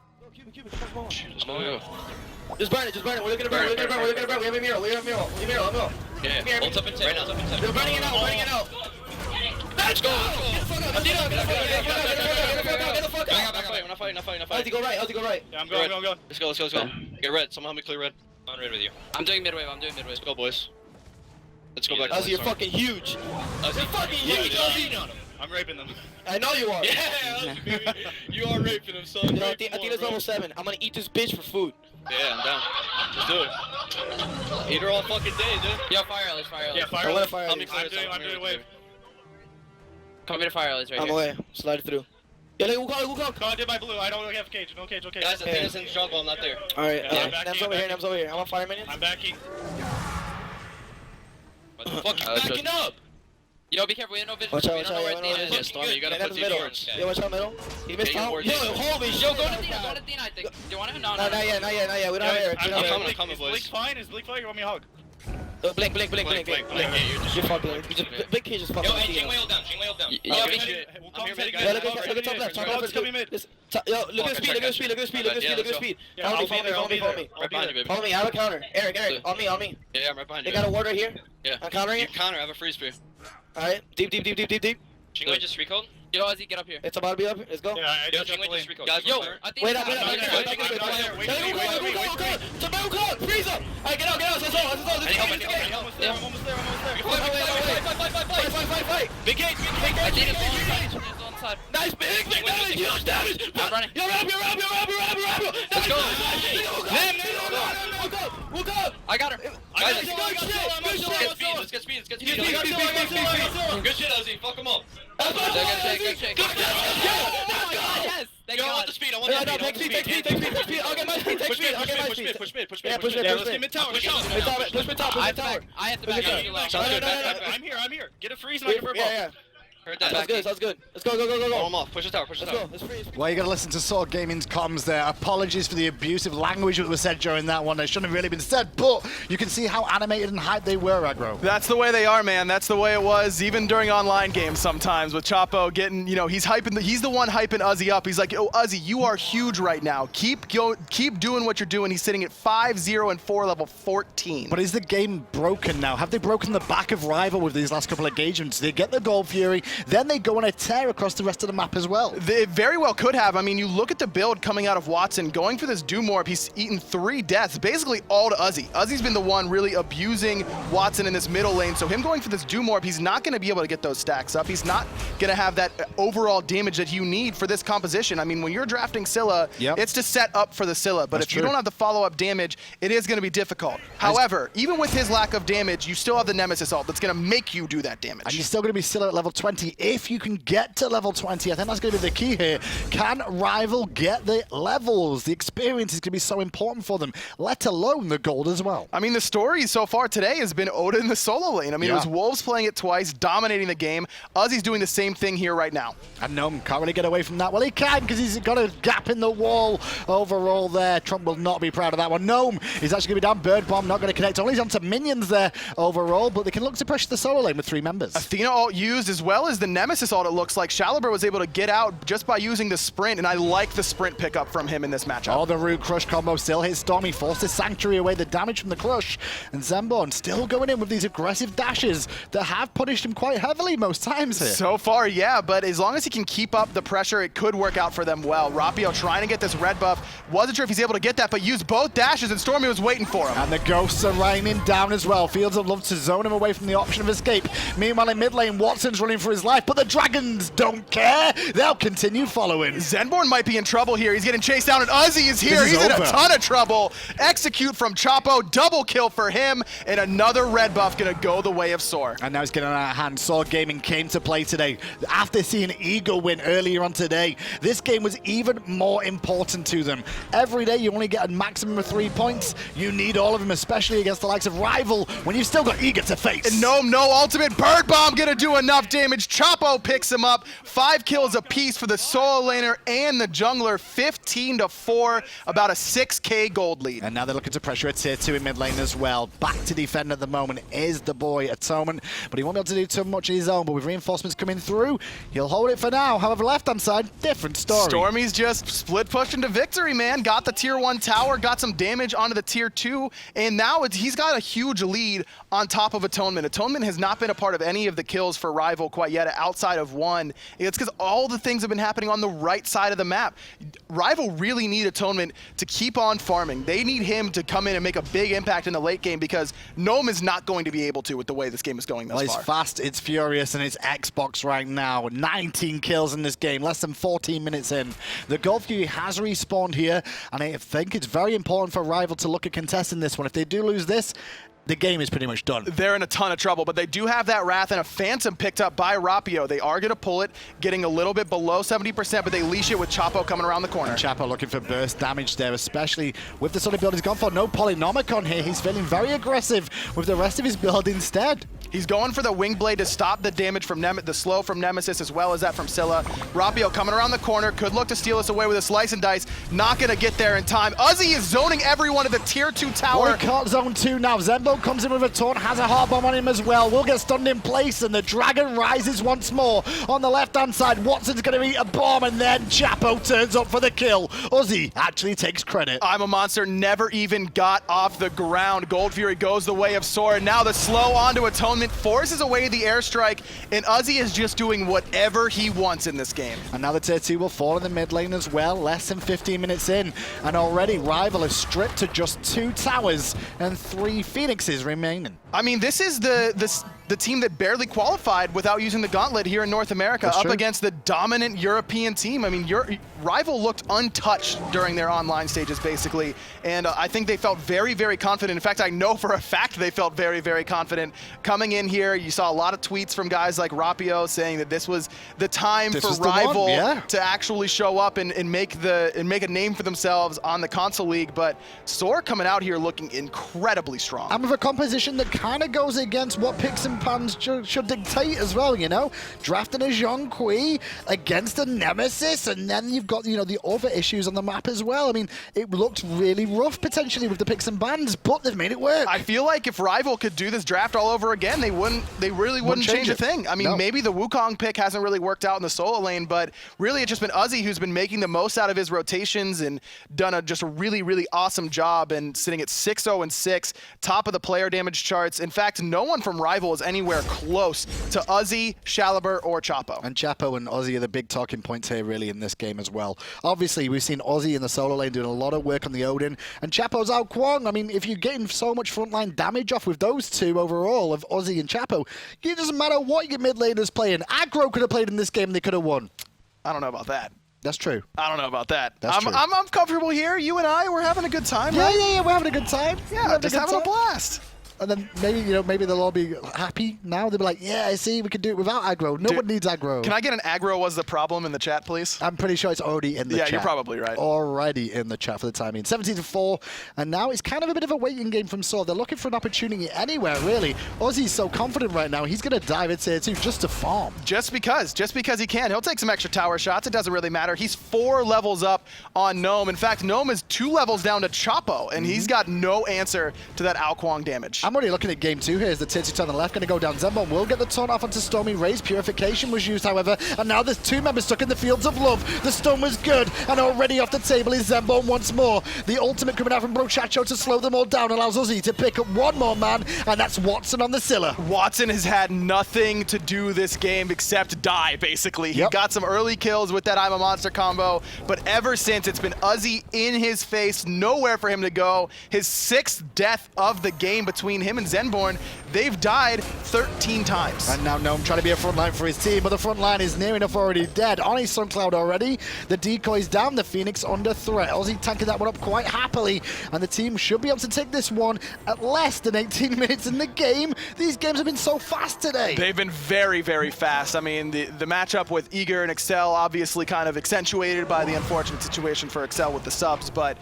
Just burn it, we're looking to burn, we have a mural, Yeah, hold up and take, We're burning it out, Let's go! Get the fuck out! I'm not fighting. Ozzy, go right. Yeah, I'm going. Let's go. Get red, someone help me clear red. I'm on red with you. I'm doing midwave. Let's go, boys. Let's go back to Ozzy, you're fucking huge! You're fucking huge, Ozzy! I'm raping them. I know you are! Yeah, Ozzy, baby. You are raping them, son. Athena's level 7. I'm gonna eat this bitch for food. Yeah, I'm down. Let's do it. Eat her all fucking day, dude. Yeah, fire alleys. Yeah, fire alleys. I'm doing wave. Come here to fire alleys right I'm here. away. Slide it through. Yeah, Wukong. Come on, did my blue. I don't have cage. No cage, okay. Guys, Athena's in jungle. I'm not there. Alright, Yeah, Nem's over here. I'm on fire minions. I'm backing. What the fuck? Backing up! Yo, be careful. We have no vision. Watch out, we don't know where Athena is. Yeah, Stormy, you gotta put middle. towards. Yo, watch out middle. He missed out. Yo, holy shit. Yo, go to Athena, I think. Do you want it? No, not yet. We don't have air. I'm coming, boys. Is Bleak fine? You want me to hug? Blink. Yeah, You're fucking. Blink just fucking. Yo, Jing way down. Look at top left. Yo, look at the speed. Follow me. Follow me. I have a counter. Eric, on me. Yeah, I'm right behind They you. got a ward right here. Yeah. I'm countering You it. counter, I have a freeze spear. Alright, deep. Jingwei just recalled. Yo, Ozzy, get up here. It's about to be up. Let's go. Yeah, I Yo, just Jingwei just recalled. Guys, Yo, Wait up. Freeze up. Alright, get out. Let's go. I'm almost there. Fight. Big gate. Nice big damage. Huge damage. I'm running. Yo, Rapio. Let's go. Wukong. I got her. Good shit. Let's get speed. Good Good shit, Ozzy. Fuck him up. Good shit. Yes. Thank Yo, God. I want the speed. Take speed. I'll get my speed. Push mid. Yeah, push mid. let's get mid-tower. Push mid top. I have to back up. I'm here. Get a freeze and I can burp Yeah. Heard that. Sounds good. Let's go. Roll him off. Push the tower. Let's go. Let's freeze. Well, you got to listen to SoaR Gaming's comms there. Apologies for the abusive language that was said during that one. It shouldn't have really been said, but you can see how animated and hyped they were, Aggro. That's the way they are, man. That's the way it was, even during online games sometimes with Chapo getting, he's the one hyping Uzzy up. He's like, yo, Uzzy, you are huge right now. Keep doing what you're doing. He's sitting at 5-0-4, level 14. But is the game broken now? Have they broken the back of Rival with these last couple of engagements? They get the Gold Fury, then they go on a tear across the rest of the map as well. They very well could have. I mean, you look at the build coming out of Watson, going for this Doom Orb, he's eaten 3 deaths, basically all to Uzzy. Uzzy's been the one really abusing Watson in this middle lane, so him going for this Doom Orb, he's not going to be able to get those stacks up. He's not going to have that overall damage that you need for this composition. I mean, when you're drafting Scylla, it's to set up for the Scylla, but if you don't have the follow-up damage, it is going to be difficult. However, even with his lack of damage, you still have the Nemesis ult that's going to make you do that damage. And you're still going to be Scylla at level 20 if you can get to level 20. I think that's going to be the key here. Can Rival get the levels? The experience is going to be so important for them, let alone the gold as well. I mean, the story so far today has been Odin in the solo lane. I mean, it was Wolves playing it twice, dominating the game. Uzzy's doing the same thing here right now. And Gnome can't really get away from that. Well, he can, because he's got a gap in the wall overall there. Trump will not be proud of that one. Gnome is actually going to be down. Bird Bomb not going to connect. Only onto minions there overall, but they can look to pressure the solo lane with 3 members. Athena ult used as well as the Nemesis ult, it looks like. Shalibur was able to get out just by using the sprint, and I like the sprint pickup from him in this matchup. Oh, the Root Crush combo still hits Stormy, forces Sanctuary away, the damage from the Crush, and Zenborne still going in with these aggressive dashes that have punished him quite heavily most times here. So far, yeah, but as long as he can keep up the pressure, it could work out for them well. Rapio trying to get this red buff. Wasn't sure if he's able to get that, but used both dashes, and Stormy was waiting for him. And the Ghosts are raining down as well. Fields would love to zone him away from the option of escape. Meanwhile, in mid lane, Watson's running for his his life, but the Dragons don't care. They'll continue following. Zenborne might be in trouble here. He's getting chased down, and Uzzy is here. He's in a ton of trouble. Execute from Chapo, double kill for him, and another red buff gonna go the way of SoaR. And now it's getting out of hand. SoaR Gaming came to play today. After seeing Eagle win earlier on today, this game was even more important to them. Every day you only get a maximum of 3 points. You need all of them, especially against the likes of Rival, when you've still got Eagle to face. And Gnome, no ultimate. Bird Bomb gonna do enough damage. Chapo picks him up. 5 kills apiece for the solo laner and the jungler. 15-4, about a 6k gold lead. And now they're looking to pressure a tier 2 in mid lane as well. Back to defend at the moment is the boy Atonement, but he won't be able to do too much on his own. But with reinforcements coming through, he'll hold it for now. However, left-hand side, different story. Stormy's just split pushed into victory, man. Got the tier 1 tower, got some damage onto the tier 2, and now he's got a huge lead on top of Atonement. Atonement has not been a part of any of the kills for Rival quite yet, outside of one. It's because all the things have been happening on the right side of the map. Rival really need Atonement to keep on farming. They need him to come in and make a big impact in the late game, because Gnome is not going to be able to with the way this game is going thus far. It's fast, it's furious, and it's Xbox right now. 19 kills in this game, less than 14 minutes in. The Gold Fury has respawned here, and I think it's very important for Rival to look at contesting this one. If they do lose this, the game is pretty much done. They're in a ton of trouble, but they do have that Wrath and a Phantom picked up by Rapio. They are going to pull it, getting a little bit below 70%, but they leash it with Chapo coming around the corner. And Chapo looking for burst damage there, especially with the sort of build he's gone for. No Polynomicon here. He's feeling very aggressive with the rest of his build instead. He's going for the Wing Blade to stop the damage from the slow from Nemesis, as well as that from Scylla. Rapio coming around the corner, could look to steal us away with a slice and dice. Not going to get there in time. Uzzy is zoning everyone at the tier 2 tower. He caught zone 2 now. Zenborne comes in with a taunt, has a heart bomb on him as well. Will get stunned in place, and the dragon rises once more. On the left-hand side, Watson's going to eat a bomb, and then Chapo turns up for the kill. Uzzy actually takes credit. I'm a Monster never even got off the ground. Gold Fury goes the way of SoaR, and now the slow onto Atonement forces away the airstrike, and Uzzy is just doing whatever he wants in this game. And now the tier 2 will fall in the mid lane as well, less than 15 minutes in, and already Rival is stripped to just 2 towers and 3 Phoenixes remaining. I mean, this is the team that barely qualified without using the gauntlet here in North America. That's up true. Against the dominant European team. I mean, Rival looked untouched during their online stages, basically, and I think they felt very, very confident. In fact, I know for a fact they felt very, very confident coming in here. You saw a lot of tweets from guys like Rapio saying that this was the time for Rival to actually show up and make a name for themselves on the console league. But SoaR coming out here looking incredibly strong. And with a composition that kind of goes against what picks and pans should dictate as well, you know? Drafting a Zhong against a Nemesis, and then you've got, you know, the other issues on the map as well. I mean, it looked really rough potentially with the picks and bans, but they've made it work. I feel like if Rival could do this draft all over again, they really wouldn't change a thing. I mean, maybe the Wukong pick hasn't really worked out in the solo lane, but really it's just been Uzzy who's been making the most out of his rotations and done just a really, really awesome job, and sitting at 6-0-6, top of the player damage charts. In fact, no one from Rival is anywhere close to Uzzy, Shaliber, or Chapo. And Chapo and Uzzy are the big talking points here really in this game as well. Obviously, we've seen Uzzy in the solo lane doing a lot of work on the Odin, and Chapo's out Kuang. I mean, if you're getting so much frontline damage off with those two overall of Uzzy and Chapo, it doesn't matter what your mid laner's playing. Aggro could have played in this game, they could have won. I don't know about that. That's true. I don't know about that. That's true. I'm comfortable here. You and I, we're having a good time, yeah, right? Yeah, we're having a good time. Yeah, just having a blast. And then maybe, you know, maybe they'll all be happy now. They'll be like, yeah, I see, we can do it without aggro. No one needs aggro. Can I get an aggro was the problem in the chat, please? I'm pretty sure it's already in the chat. Yeah, you're probably right. Already in the chat for the time being. 17-4, and now it's kind of a bit of a waiting game from SoaR. They're looking for an opportunity anywhere, really. Uzzy's so confident right now, he's going to dive into tier 2 just to farm. Just because he can. He'll take some extra tower shots. It doesn't really matter. He's 4 levels up on Gnome. In fact, Gnome is 2 levels down to Chapo, and he's got no answer to that Kuang damage. I'm already looking at game 2 here. Is the tier 2 on the left going to go down? Zenborne will get the taunt off onto StormyRays. Purification was used, however, and now there's 2 members stuck in the fields of love. The stun was good, and already off the table is Zenborne once more. The ultimate coming out from Brochacho to slow them all down allows Uzzy to pick up one more man, and that's Watson on the Scylla. Watson has had nothing to do this game except die, basically. He got some early kills with that I'm a Monster combo, but ever since, it's been Uzzy in his face, nowhere for him to go. His 6th death of the game between between him and Zenborne, they've died 13 times. And now Gnome trying to be a front line for his team, but the front line is near enough already dead. On his Sun Cloud already, the decoy's down, the Phoenix under threat. Ozzy tanking that one up quite happily, and the team should be able to take this one at less than 18 minutes in the game. These games have been so fast today. They've been very, very fast. I mean, the matchup with Eager and Excel obviously kind of accentuated by the unfortunate situation for Excel with the subs, but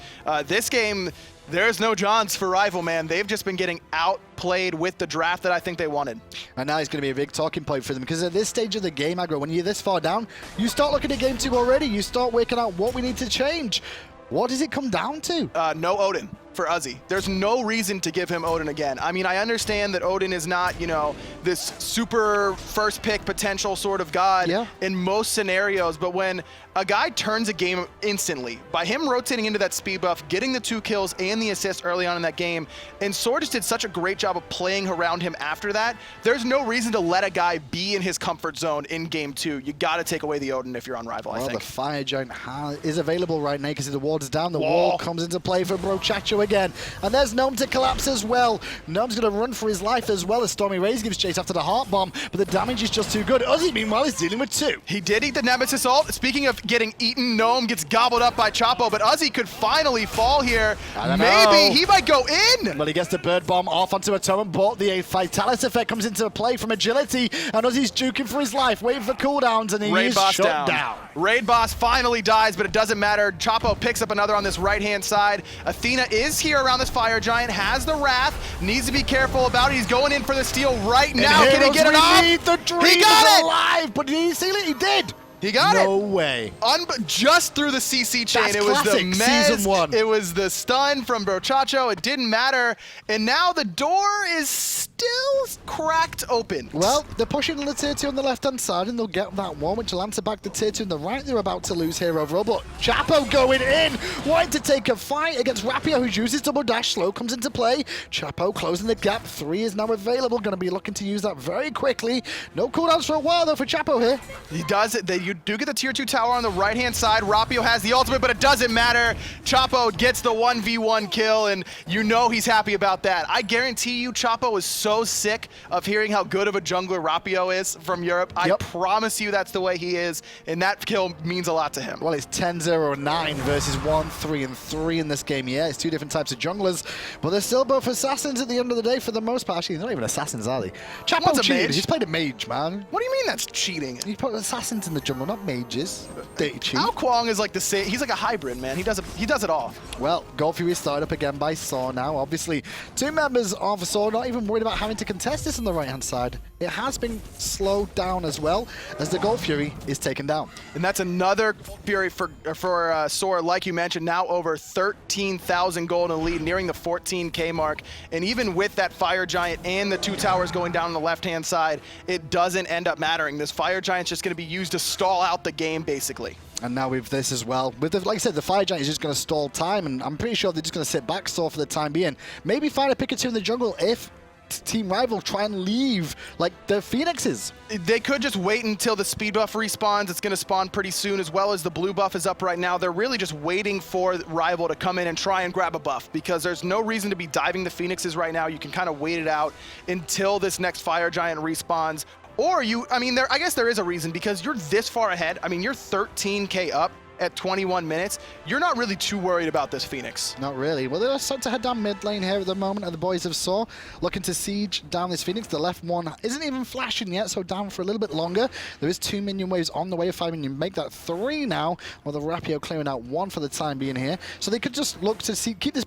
this game, there's no Johns for Rival, man. They've just been getting outplayed with the draft that I think they wanted. And now it's going to be a big talking point for them, because at this stage of the game, Aggro, when you're this far down, you start looking at game 2 already. You start working out what we need to change. What does it come down to? No Odin for Uzzy. There's no reason to give him Odin again. I mean, I understand that Odin is not, you know, this super first pick potential sort of god in most scenarios, but when a guy turns a game instantly, by him rotating into that speed buff, getting the 2 kills and the assist early on in that game, and SoaR just did such a great job of playing around him after that, there's no reason to let a guy be in his comfort zone in game 2. You gotta take away the Odin if you're on Rival, I think. The Fire Giant is available right now because the ward is down. The wall comes into play for SoaRchapo again. And there's Gnome to collapse as well. Gnome's going to run for his life as well as StormyRays gives chase after the heart bomb, but the damage is just too good. Uzzy, meanwhile, is dealing with 2. He did eat the Nemesis ult. Speaking of getting eaten, Gnome gets gobbled up by Chapo, but Uzzy could finally fall here. Maybe he might go in. But he gets the bird bomb off onto Atonement, but the Fatalis effect comes into play from agility, and Uzzy's juking for his life, waiting for cooldowns, and he is shut down. Raid boss finally dies, but it doesn't matter. Chapo picks up another on this right-hand side. Athena is here around this Fire Giant, has the Wrath, needs to be careful about it. He's going in for the steal right now. Can he get it off? He got it! Alive, but did he seal it? He did! He got it. No way. Just through the CC chain. That's it was classic. the mez, Season 1. It was the stun from SoaRchapo. It didn't matter. And now the door is still cracked open. Well, they're pushing the tier 2 on the left-hand side, and they'll get that one, which will answer back the tier 2 on the right. They're about to lose here overall, but Chapo going in, wanting to take a fight against Rapio, who uses double dash. Slow comes into play. Chapo closing the gap. 3 is now available. Going to be looking to use that very quickly. No cooldowns for a while, though, for Chapo here. He does it. You do get the tier 2 tower on the right-hand side. Rapio has the ultimate, but it doesn't matter. Chapo gets the 1v1 kill, and you know he's happy about that. I guarantee you Chapo is so sick of hearing how good of a jungler Rapio is from Europe. I promise you that's the way he is, and that kill means a lot to him. Well, it's 10-0-9 versus 1-3-3 in this game. Yeah, it's 2 different types of junglers, but they're still both assassins at the end of the day for the most part. Actually, they're not even assassins, are they? Chapo's a cheated. mage? He's played a mage, man. What do you mean that's cheating? You put assassins in the jungle, not mages. Dirty cheat. Kuang is like the same. He's like a hybrid, man. He does it all. Well, Gold Fury started up again by SoaR now. Obviously, 2 members of SoaR not even worried about having to contest this on the right-hand side. It has been slowed down as well as the Gold Fury is taken down. And that's another Fury for SoaR, like you mentioned, now over 13,000 gold in the lead, nearing the 14K mark. And even with that Fire Giant and the 2 towers going down on the left-hand side, it doesn't end up mattering. This Fire Giant's just going to be used to stall out the game, basically. And now with this as well, with the, like I said, the Fire Giant is just going to stall time, and I'm pretty sure they're just going to sit back SoaR for the time being. Maybe find a pick or 2 in the jungle if Team Rival try and leave like the Phoenixes. They could just wait until the speed buff respawns. It's going to spawn pretty soon, as well as the blue buff is up right now. They're really just waiting for Rival to come in and try and grab a buff, because there's no reason to be diving the Phoenixes right now. You can kind of wait it out until this next Fire Giant respawns. Or I guess there is a reason, because you're this far ahead. I mean, you're 13K up at 21 minutes. You're not really too worried about this Phoenix. Not really. Well, they're starting to head down mid lane here at the moment, and the boys of SoaR looking to siege down this Phoenix. The left one isn't even flashing yet, so down for a little bit longer. There is 2 minion waves on the way of 5 minion. Make that 3 now, while the Rapio clearing out 1 for the time being here. So they could just look to keep this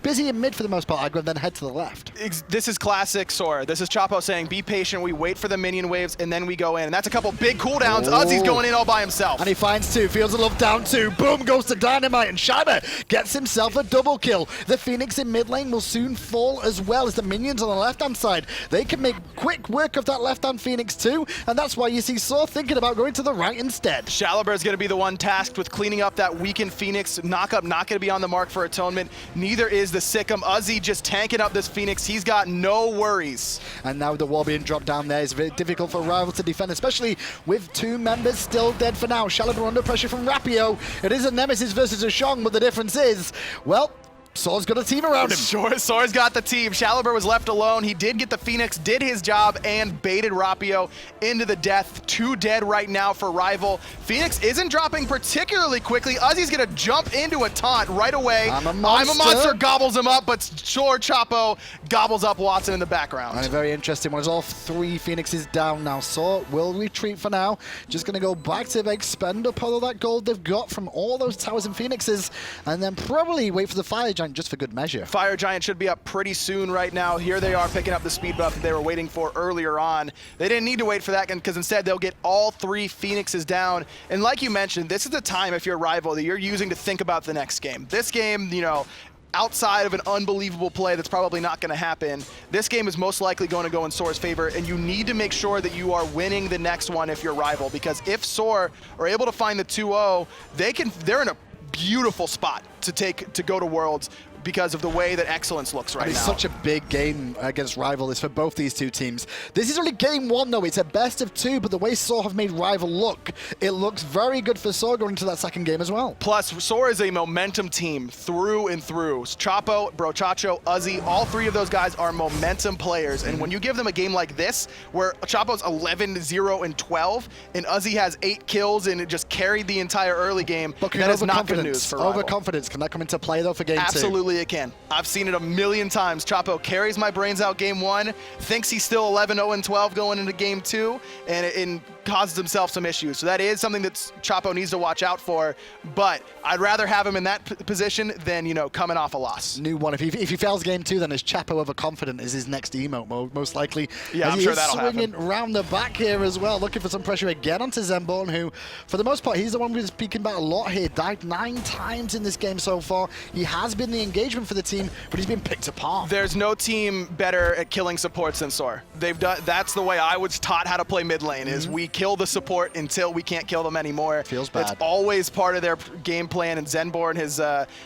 busy in mid for the most part, Aggro, and then head to the left. This is classic SoaR. This is Chapo saying, be patient, we wait for the minion waves, and then we go in. And that's a couple big cooldowns. Uzzy's going in all by himself. And he finds 2, feels the love down 2. Boom, goes to Dynamite, and Shiba gets himself a double kill. The Phoenix in mid lane will soon fall as well as the minions on the left-hand side. They can make quick work of that left-hand Phoenix too, and that's why you see SoaR thinking about going to the right instead. Shalaber's going to be the one tasked with cleaning up that weakened Phoenix. Knockup not going to be on the mark for Atonement. Neither is the Sikkim. Uzzy just tanking up this Phoenix. He's got no worries. And now the wall being dropped down there is very difficult for Rival to defend, especially with 2 members still dead for now. Shalaber under pressure from Rapio. It is a Nemesis versus a Zhong, but the difference is, well, SoaR's got a team around him. Sure, SoaR's got the team. Shalaber was left alone. He did get the Phoenix, did his job, and baited Rapio into the death. 2 dead right now for Rival. Phoenix isn't dropping particularly quickly. Uzzy's gonna jump into a taunt right away. I'm a monster Gobbles him up, but SoaRchapo gobbles up Watson in the background. And a very interesting one is all 3 Phoenixes down now. SoaR will retreat for now. Just gonna go back to expend up all of that gold they've got from all those towers and Phoenixes, and then probably wait for the Fire Giant just for good measure. Fire Giant should be up pretty soon right now. Here they are picking up the speed buff that they were waiting for earlier on. They didn't need to wait for that because instead they'll get all 3 Phoenixes down. And like you mentioned, this is the time if you're a Rival that you're using to think about the next game. This game, you know, outside of an unbelievable play that's probably not going to happen, this game is most likely going to go in SoaR's favor, and you need to make sure that you are winning the next one if you're Rival, because if SoaR are able to find the 2-0, they're in a beautiful spot to go to Worlds because of the way that Excellence looks right now. It's such a big game against Rival. This for both these 2 teams. This is only game 1 though. It's a best of 2, but the way SoaR have made Rival look, it looks very good for SoaR going into that second game as well. Plus, SoaR is a momentum team through and through. Chapo, Brochacho, Uzzy, all 3 of those guys are momentum players. And when you give them a game like this, where Chapo's 11-0-12, and Uzzy has 8 kills and it just carried the entire early game, but that is not good news for Rival. Overconfidence, can that come into play though for game 2? Absolutely it can. I've seen it a million times. Chapo carries my brains out game 1, thinks he's still 11-0-12 going into game 2, and it causes himself some issues. So that is something that Chapo needs to watch out for, but I'd rather have him in that position than, you know, coming off a loss. New one. If he fails game 2, then is Chapo overconfident is his next emote most likely. Yeah, I'm sure that'll happen. Swinging around the back here as well, looking for some pressure again onto Zenborne, who, for the most part, he's the one we've been speaking about a lot here. Died 9 times in this game so far. He has been the engagement for the team, but he's been picked apart. There's no team better at killing supports than SoaR. That's the way I was taught how to play mid lane, is we kill the support until we can't kill them anymore. Feels bad. It's always part of their game plan, and Zenborne has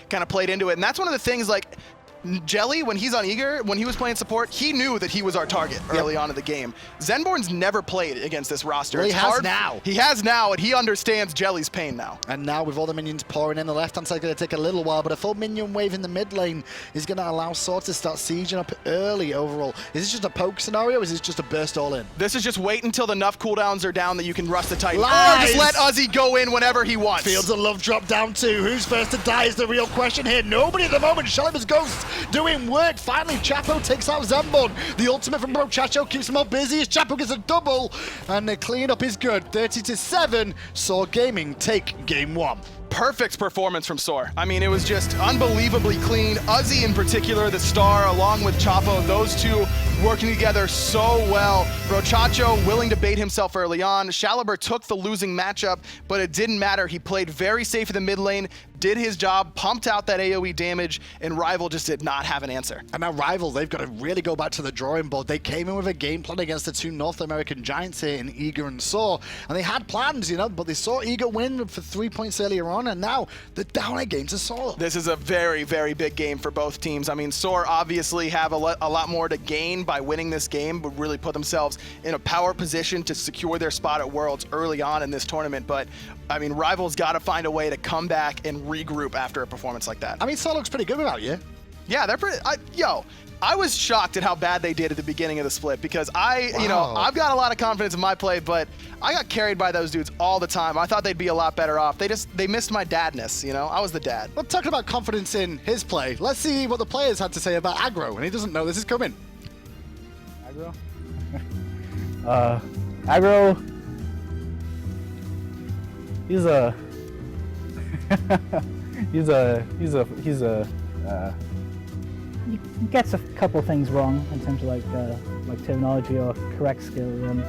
kind of played into it. And that's one of the things, like, Jelly, when he's on Eager, when he was playing support, he knew that he was our target early on in the game. Zenborne's never played against this roster. Well, he has now. He has now, and he understands Jelly's pain now. And now with all the minions pouring in, the left-hand side is going to take a little while, but a full minion wave in the mid lane is going to allow SoaR to start sieging up early overall. Is this just a poke scenario, or is this just a burst all in? This is just wait until the enough cooldowns are down that you can rush the Titan. Lies. Or just let Uzzy go in whenever he wants. Fields of Love drop down too. Who's first to die is the real question here. Nobody at the moment. Shalaber's Ghost doing work. Finally, Chapo takes out Zenborne. The ultimate from Brochacho keeps him all busy as Chapo gets a double. And the cleanup is good. 30-7. SoaR Gaming take game 1. Perfect performance from SoaR. I mean, it was just unbelievably clean. Uzzy in particular, the star, along with Chapo, those 2 working together so well. Brochacho willing to bait himself early on. Shalaber took the losing matchup, but it didn't matter. He played very safe in the mid lane, did his job, pumped out that AoE damage, and Rival just did not have an answer. And now Rival, they've got to really go back to the drawing board. They came in with a game plan against the 2 North American giants here in Eager and SoaR, and they had plans, you know, but they saw Eager win for 3 points earlier on, and now they're down a game to SoaR. This is a very, very big game for both teams. I mean, SoaR obviously have a lot more to gain by winning this game, but really put themselves in a power position to secure their spot at Worlds early on in this tournament. But I mean, Rival's got to find a way to come back and regroup after a performance like that. I mean, SoaR looks pretty good without you. Yeah, they're pretty. I was shocked at how bad they did at the beginning of the split, because you know, I've got a lot of confidence in my play, but I got carried by those dudes all the time. I thought they'd be a lot better off. They missed my dadness, you know? I was the dad. Well, talking about confidence in his play, let's see what the players had to say about Aggro, and he doesn't know this is coming. Aggro? Aggro, he's a he gets a couple things wrong in terms of like terminology or correct skill.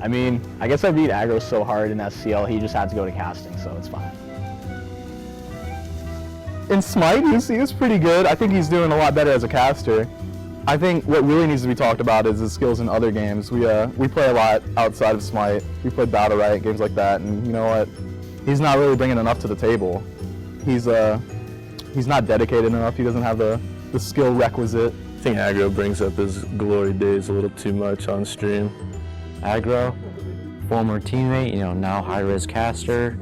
I mean, I guess I beat Aggro so hard in SCL, he just had to go to casting, so it's fine. In Smite, he was pretty good. I think he's doing a lot better as a caster. I think what really needs to be talked about is his skills in other games. We play a lot outside of Smite. We play Battle Riot, games like that, and you know what? He's not really bringing enough to the table. He's not dedicated enough. He doesn't have the skill requisite. I think Aggro brings up his glory days a little too much on stream. Aggro, former teammate, you know, now hi-rez caster.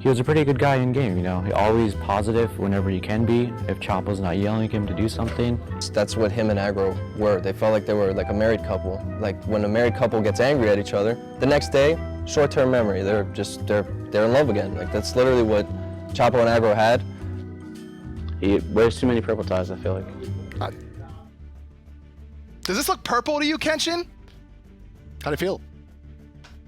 he was a pretty good guy in game, you know. He always positive whenever he can be. If Chapo's not yelling at him to do something. That's what him and Aggro were. They felt like they were like a married couple. Like when a married couple gets angry at each other, the next day, short-term memory. They're in love again. Like that's literally what Chapo and Aggro had. He wears too many purple ties, I feel like. Does this look purple to you, Kenshin? How do you feel?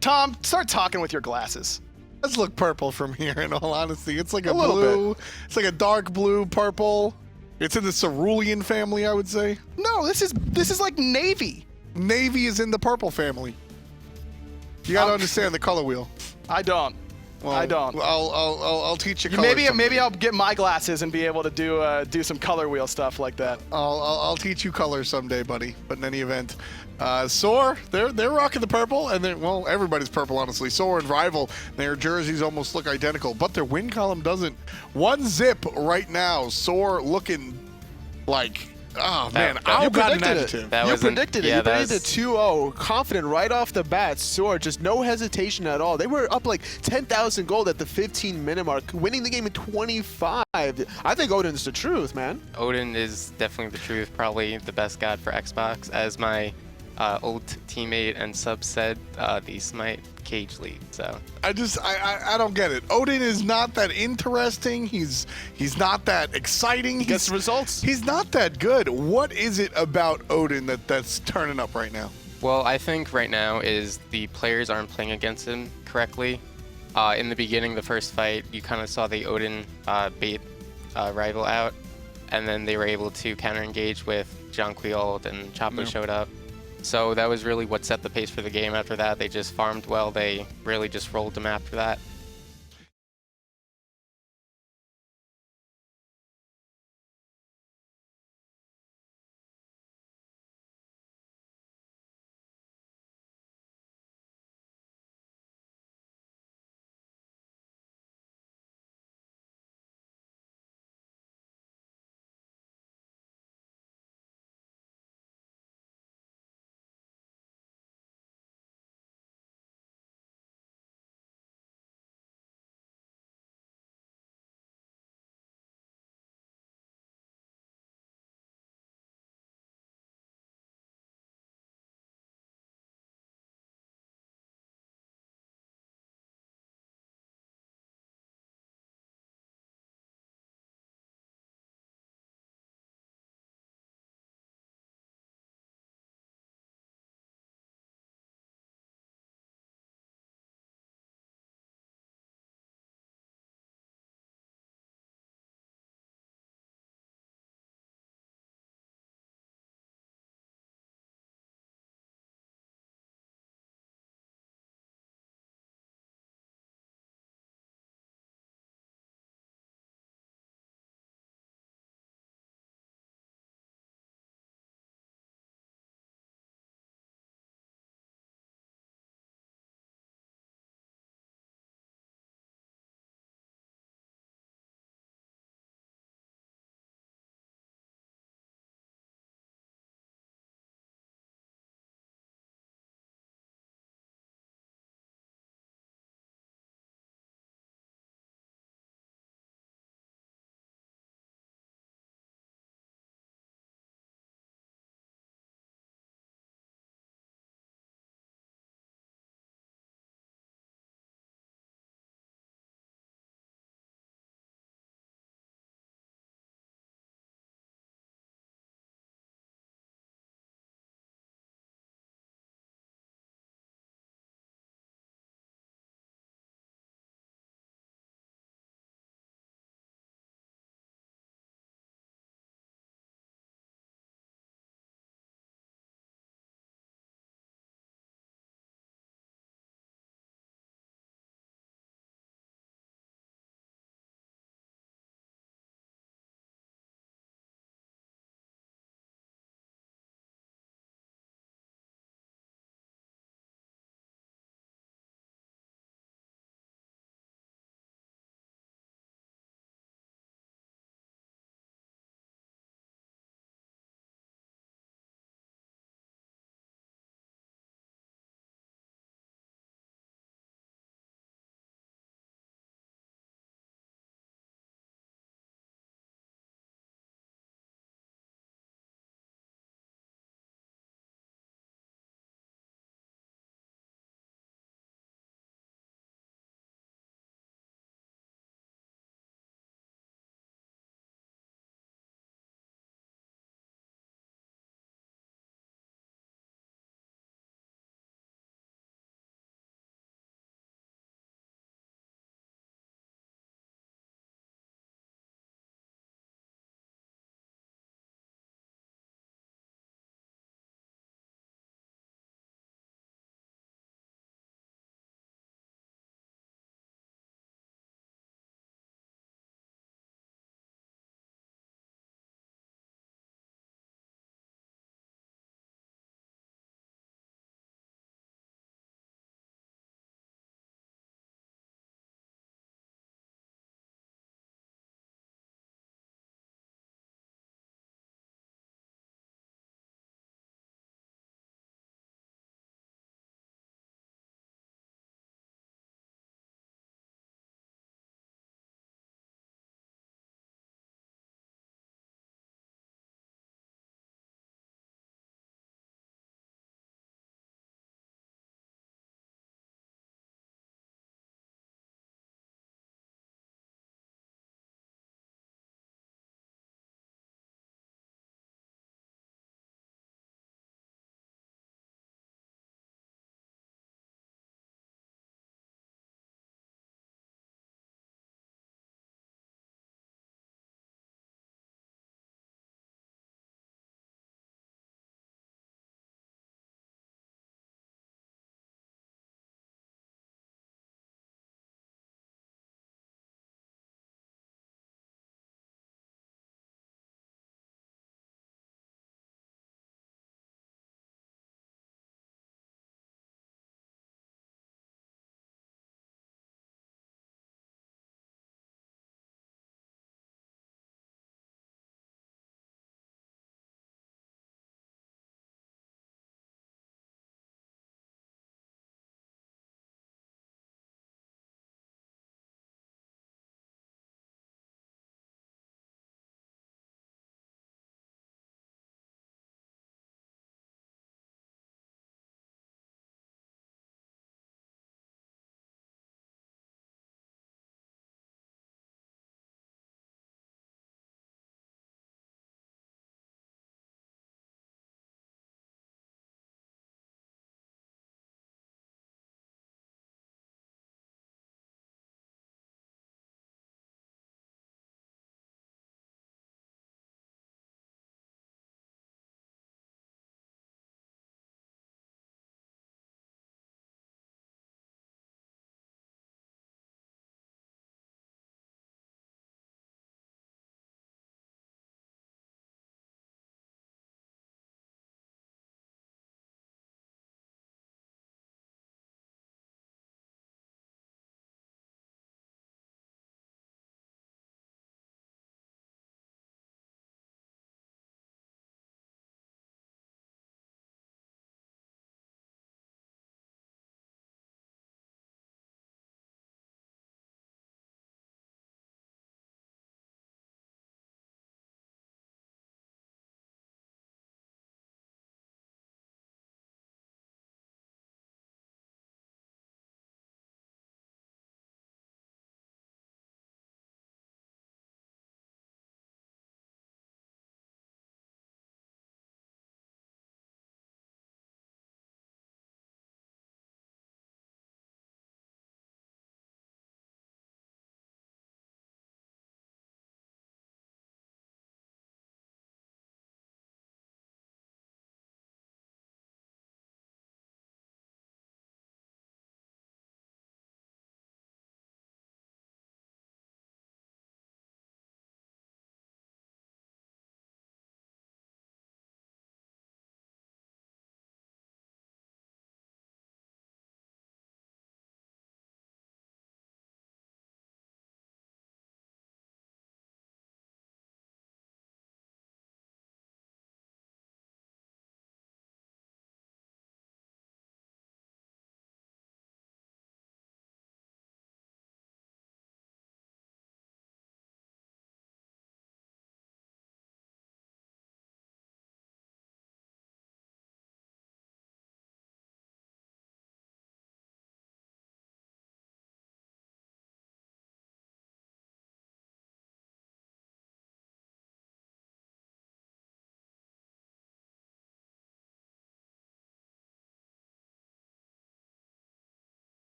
Tom, start talking with your glasses. Does look purple from here, in all honesty. It's like a little blue. It's like a dark blue, purple. It's in the cerulean family, I would say. No, this is like navy. Navy is in the purple family. You gotta understand the color wheel. I don't. Well, I don't. I'll teach you colors. Maybe I'll get my glasses and be able to do some color wheel stuff like that. I'll teach you colors someday, buddy. But in any event, SoaR, they're rocking the purple, and well, everybody's purple, honestly. SoaR and Rival, their jerseys almost look identical, but their win column doesn't. 1-0 right now. SoaR looking like. Oh man, I got an adjective. You predicted it. You predicted 2-0, confident right off the bat. SoaR, just no hesitation at all. They were up like 10,000 gold at the 15-minute mark, winning the game in 25. I think Odin's the truth, man. Odin is definitely the truth, probably the best god for Xbox. As my old teammate and sub said, the Smite Cage League. So I don't get it. Odin is not that interesting. He's not that exciting. He gets results. He's not that good. What is it about Odin that's turning up right now? Well, I think right now is the players aren't playing against him correctly. In the beginning, the first fight, you kind of saw the Odin bait Rival out, and then they were able to counter-engage with Zhong and Chapo showed up. So that was really what set the pace for the game. After that, they just farmed well. They really just rolled them after that.